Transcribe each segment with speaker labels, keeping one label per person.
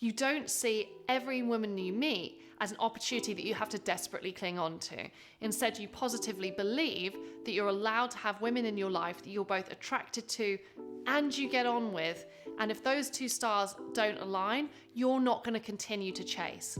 Speaker 1: You don't see every woman you meet as an opportunity that you have to desperately cling on to. Instead, you positively believe that you're allowed to have women in your life that you're both attracted to and you get on with. And if those two stars don't align, you're not going to continue to chase.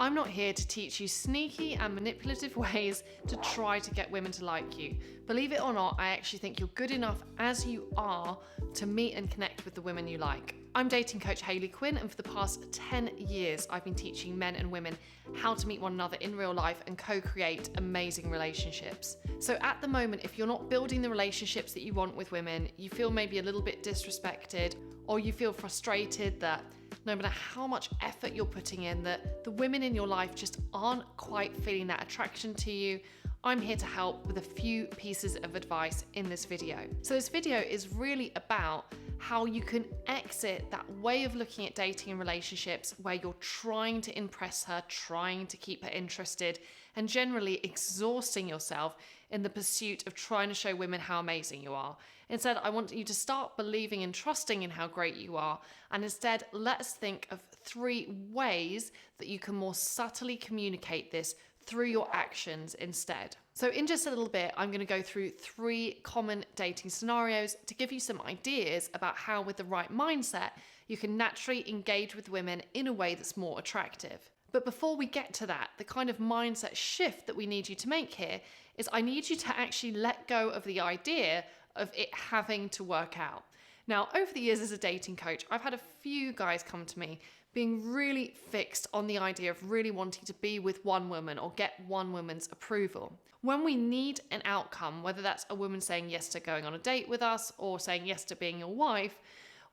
Speaker 1: I'm not here to teach you sneaky and manipulative ways to try to get women to like you. Believe it or not, I actually think you're good enough as you are to meet and connect with the women you like. I'm dating coach Hayley Quinn, and for the past 10 years, I've been teaching men and women how to meet one another in real life and co-create amazing relationships. So at the moment, if you're not building the relationships that you want with women, you feel maybe a little bit disrespected, or you feel frustrated that no matter how much effort you're putting in, that the women in your life just aren't quite feeling that attraction to you, I'm here to help with a few pieces of advice in this video. So this video is really about how you can exit that way of looking at dating and relationships where you're trying to impress her, trying to keep her interested, and generally exhausting yourself in the pursuit of trying to show women how amazing you are. Instead, I want you to start believing and trusting in how great you are, and instead, let's think of 3 ways that you can more subtly communicate this through your actions instead. So in just a little bit, I'm going to go through 3 common dating scenarios to give you some ideas about how, with the right mindset, you can naturally engage with women in a way that's more attractive. But before we get to that, the kind of mindset shift that we need you to make here is I need you to actually let go of the idea of it having to work out. Now, over the years as a dating coach, I've had a few guys come to me being really fixed on the idea of really wanting to be with one woman or get one woman's approval. When we need an outcome, whether that's a woman saying yes to going on a date with us or saying yes to being your wife,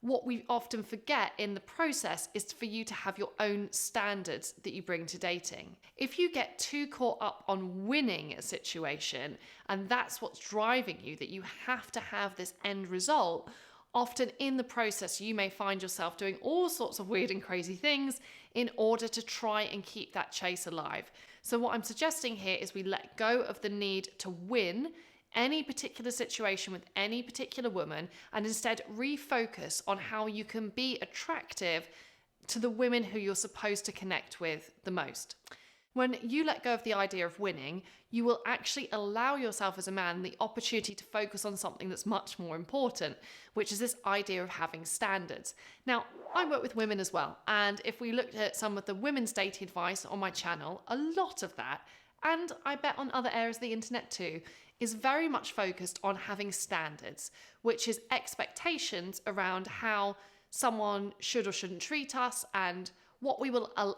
Speaker 1: what we often forget in the process is for you to have your own standards that you bring to dating. If you get too caught up on winning a situation, and that's what's driving you, that you have to have this end result, often in the process, you may find yourself doing all sorts of weird and crazy things in order to try and keep that chase alive. So what I'm suggesting here is we let go of the need to win any particular situation with any particular woman and instead refocus on how you can be attractive to the women who you're supposed to connect with the most. When you let go of the idea of winning, you will actually allow yourself as a man the opportunity to focus on something that's much more important, which is this idea of having standards. Now, I work with women as well, and if we looked at some of the women's dating advice on my channel, a lot of that, and I bet on other areas of the internet too, is very much focused on having standards, which is expectations around how someone should or shouldn't treat us and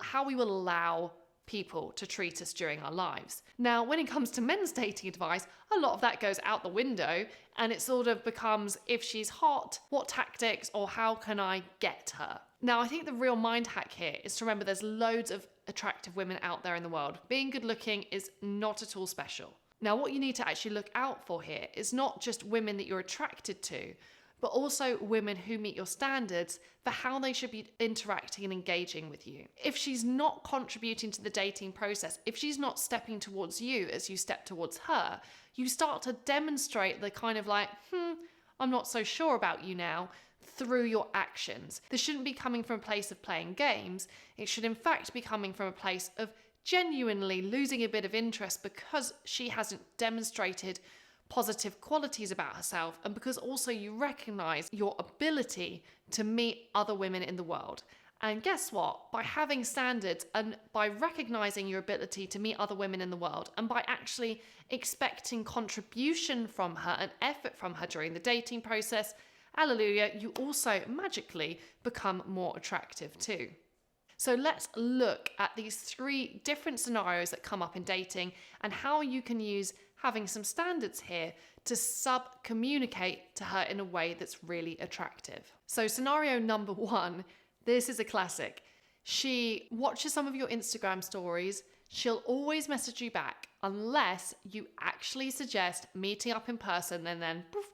Speaker 1: how we will allow people to treat us during our lives. Now, when it comes to men's dating advice, a lot of that goes out the window and it sort of becomes, if she's hot, what tactics or how can I get her? Now, I think the real mind hack here is to remember there's loads of attractive women out there in the world. Being good looking is not at all special. Now, what you need to actually look out for here is not just women that you're attracted to, but also women who meet your standards for how they should be interacting and engaging with you. If she's not contributing to the dating process, if she's not stepping towards you as you step towards her, you start to demonstrate the kind of like, I'm not so sure about you now, through your actions. This shouldn't be coming from a place of playing games. It should in fact be coming from a place of genuinely losing a bit of interest because she hasn't demonstrated positive qualities about herself, and because also you recognize your ability to meet other women in the world. And guess what? By having standards and by recognizing your ability to meet other women in the world, and by actually expecting contribution from her and effort from her during the dating process, hallelujah, you also magically become more attractive too. So let's look at these 3 different scenarios that come up in dating and how you can use having some standards here to sub-communicate to her in a way that's really attractive. So scenario number 1, this is a classic. She watches some of your Instagram stories. She'll always message you back unless you actually suggest meeting up in person, and then poof,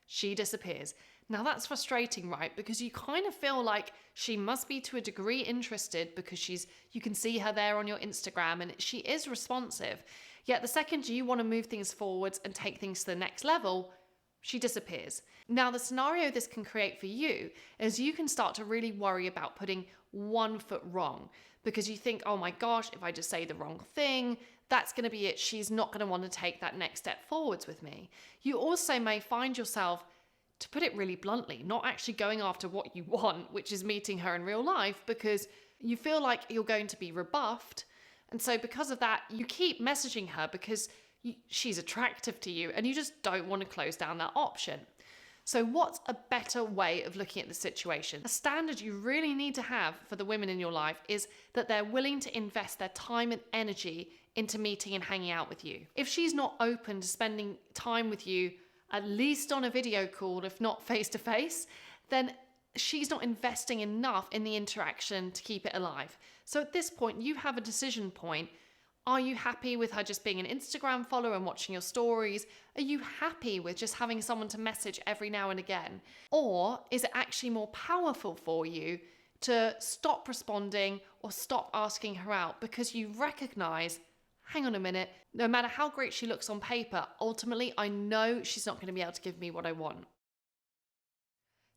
Speaker 1: she disappears. Now that's frustrating, right? Because you kind of feel like she must be to a degree interested because you can see her there on your Instagram and she is responsive. Yet the second you want to move things forwards and take things to the next level, she disappears. Now, the scenario this can create for you is you can start to really worry about putting one foot wrong because you think, oh my gosh, if I just say the wrong thing, that's going to be it. She's not going to want to take that next step forwards with me. You also may find yourself, to put it really bluntly, not actually going after what you want, which is meeting her in real life, because you feel like you're going to be rebuffed. And so because of that, you keep messaging her because she's attractive to you and you just don't want to close down that option. So what's a better way of looking at the situation? A standard you really need to have for the women in your life is that they're willing to invest their time and energy into meeting and hanging out with you. If she's not open to spending time with you, at least on a video call, if not face to face, then she's not investing enough in the interaction to keep it alive. So at this point, you have a decision point. Are you happy with her just being an Instagram follower and watching your stories? Are you happy with just having someone to message every now and again? Or is it actually more powerful for you to stop responding or stop asking her out because you recognize, hang on a minute, no matter how great she looks on paper, ultimately I know she's not going to be able to give me what I want.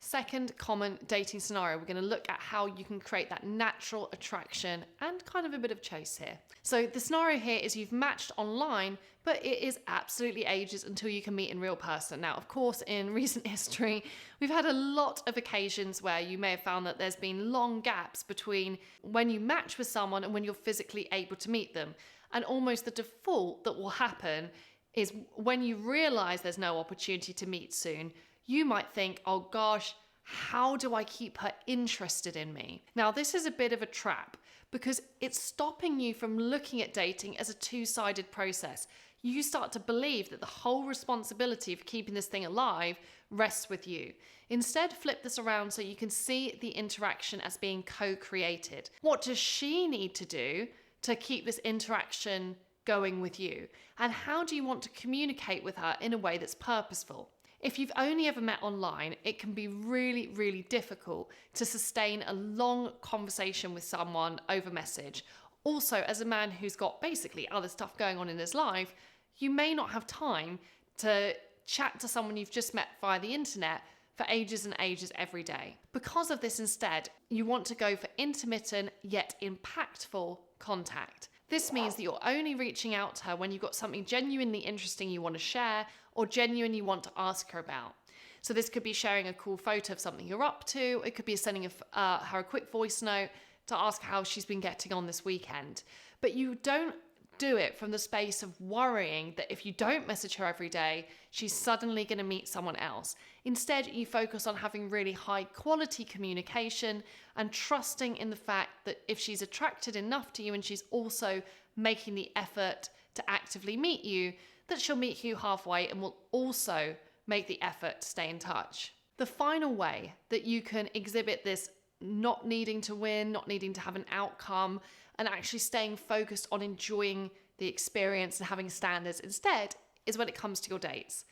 Speaker 1: Second common dating scenario, we're going to look at how you can create that natural attraction and kind of a bit of chase here. So the scenario here is you've matched online, but it is absolutely ages until you can meet in real person. Now, of course, in recent history, we've had a lot of occasions where you may have found that there's been long gaps between when you match with someone and when you're physically able to meet them. And almost the default that will happen is when you realize there's no opportunity to meet soon, you might think, oh gosh, how do I keep her interested in me? Now, this is a bit of a trap because it's stopping you from looking at dating as a two-sided process. You start to believe that the whole responsibility of keeping this thing alive rests with you. Instead, flip this around so you can see the interaction as being co-created. What does she need to do to keep this interaction going with you? And how do you want to communicate with her in a way that's purposeful? If you've only ever met online, it can be really, really difficult to sustain a long conversation with someone over message. Also, as a man who's got basically other stuff going on in his life, you may not have time to chat to someone you've just met via the internet for ages and ages every day. Because of this, instead, you want to go for intermittent yet impactful contact. This means that you're only reaching out to her when you've got something genuinely interesting you want to share or genuinely you want to ask her about. So this could be sharing a cool photo of something you're up to. It could be sending her a quick voice note to ask how she's been getting on this weekend. But you don't do it from the space of worrying that if you don't message her every day, she's suddenly going to meet someone else. Instead, you focus on having really high quality communication and trusting in the fact that if she's attracted enough to you and she's also making the effort to actively meet you, that she'll meet you halfway and will also make the effort to stay in touch. The final way that you can exhibit this not needing to win, not needing to have an outcome, and actually staying focused on enjoying the experience and having standards instead is when it comes to your dates.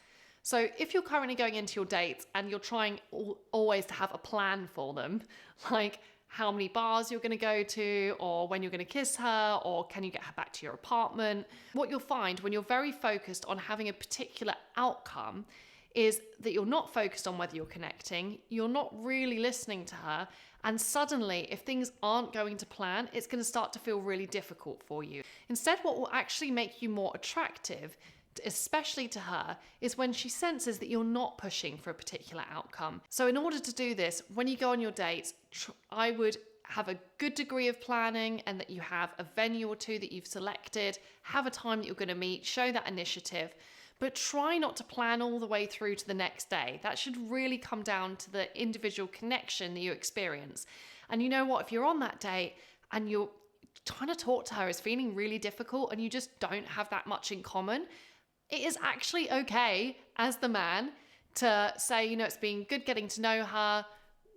Speaker 1: So if you're currently going into your dates and you're trying always to have a plan for them, like how many bars you're going to go to, or when you're going to kiss her, or can you get her back to your apartment, what you'll find when you're very focused on having a particular outcome is that you're not focused on whether you're connecting, you're not really listening to her, and suddenly, if things aren't going to plan, it's going to start to feel really difficult for you. Instead, what will actually make you more attractive, especially to her, is when she senses that you're not pushing for a particular outcome. So in order to do this, when you go on your dates, I would have a good degree of planning and that you have a venue or two that you've selected, have a time that you're going to meet, show that initiative. But try not to plan all the way through to the next day. That should really come down to the individual connection that you experience. And you know what? If you're on that date and you're trying to talk to her is feeling really difficult and you just don't have that much in common, it is actually okay as the man to say, you know, it's been good getting to know her,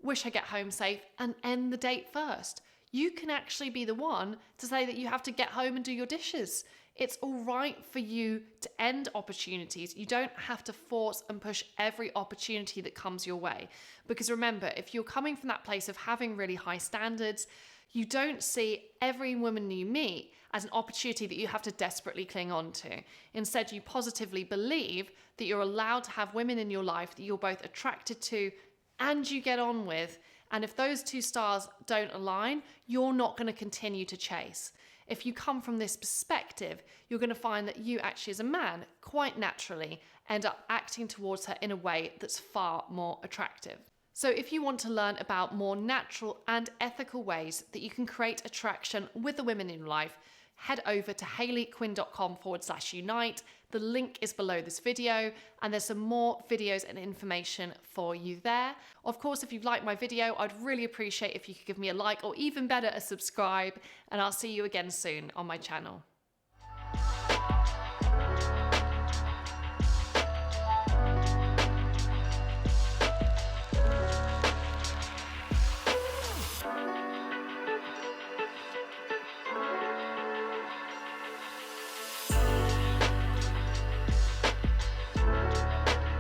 Speaker 1: wish I get home safe, and end the date first. You can actually be the one to say that you have to get home and do your dishes It's all right for you to end opportunities. You don't have to force and push every opportunity that comes your way. Because remember, if you're coming from that place of having really high standards, you don't see every woman you meet as an opportunity that you have to desperately cling on to. Instead, you positively believe that you're allowed to have women in your life that you're both attracted to and you get on with. And if those two stars don't align, you're not going to continue to chase. If you come from this perspective, you're going to find that you actually, as a man, quite naturally end up acting towards her in a way that's far more attractive. So if you want to learn about more natural and ethical ways that you can create attraction with the women in your life, head over to hayleyquinn.com/unite. The link is below this video, and there's some more videos and information for you there. Of course, if you've liked my video, I'd really appreciate if you could give me a like, or even better, a subscribe, and I'll see you again soon on my channel.